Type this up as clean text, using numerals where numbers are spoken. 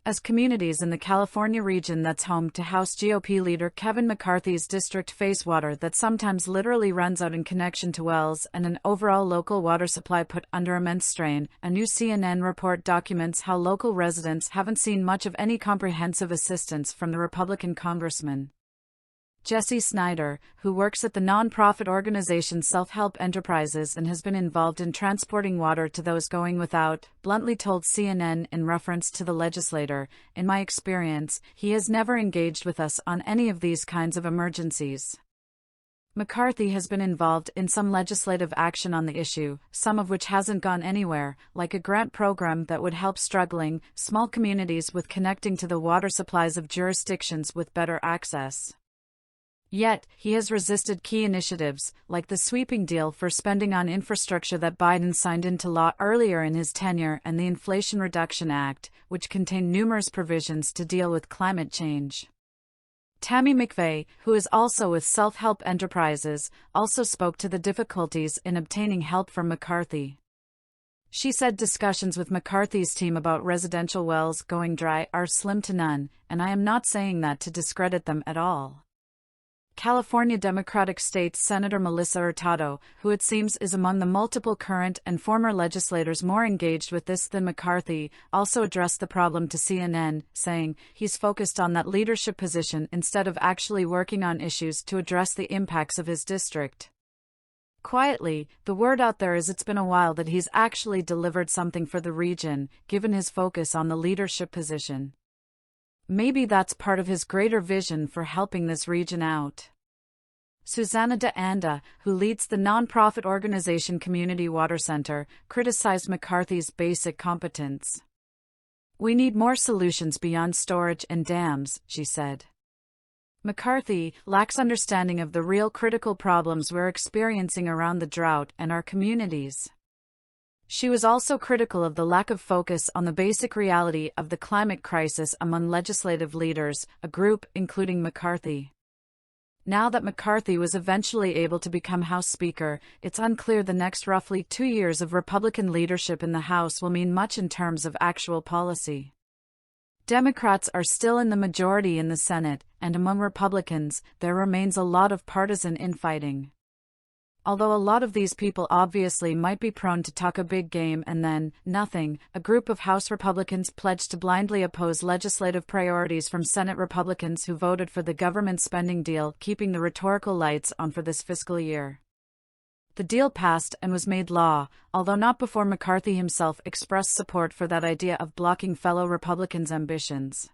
As communities in the California region that's home to House GOP leader Kevin McCarthy's district face water that sometimes literally runs out in connection to wells and an overall local water supply put under immense strain, a new CNN report documents how local residents haven't seen much of any comprehensive assistance from the Republican congressman. Jessi Snyder, who works at the nonprofit organization Self-Help Enterprises and has been involved in transporting water to those going without, bluntly told CNN in reference to the legislator, "In my experience, he has never engaged with us on any of these kinds of emergencies." McCarthy has been involved in some legislative action on the issue, some of which hasn't gone anywhere, like a grant program that would help struggling, small communities with connecting to the water supplies of jurisdictions with better access. Yet, he has resisted key initiatives, like the sweeping deal for spending on infrastructure that Biden signed into law earlier in his tenure and the Inflation Reduction Act, which contained numerous provisions to deal with climate change. Tammy McVeigh, who is also with Self-Help Enterprises, also spoke to the difficulties in obtaining help from McCarthy. She said discussions with McCarthy's team about residential wells going dry are slim to none, and I am not saying that to discredit them at all. California Democratic State Senator Melissa Hurtado, who it seems is among the multiple current and former legislators more engaged with this than McCarthy, also addressed the problem to CNN, saying, "He's focused on that leadership position instead of actually working on issues to address the impacts of his district." Quietly, the word out there is it's been a while that he's actually delivered something for the region, given his focus on the leadership position. Maybe that's part of his greater vision for helping this region out. Susana de Anda, who leads the nonprofit organization Community Water Center, criticized McCarthy's basic competence. "We need more solutions beyond storage and dams," she said. McCarthy lacks understanding of the real critical problems we're experiencing around the drought and our communities. She was also critical of the lack of focus on the basic reality of the climate crisis among legislative leaders, a group including McCarthy. Now that McCarthy was eventually able to become House Speaker, it's unclear the next roughly 2 years of Republican leadership in the House will mean much in terms of actual policy. Democrats are still in the majority in the Senate, and among Republicans, there remains a lot of partisan infighting. Although a lot of these people obviously might be prone to talk a big game and then, nothing, a group of House Republicans pledged to blindly oppose legislative priorities from Senate Republicans who voted for the government spending deal, keeping the rhetorical lights on for this fiscal year. The deal passed and was made law, although not before McCarthy himself expressed support for that idea of blocking fellow Republicans' ambitions.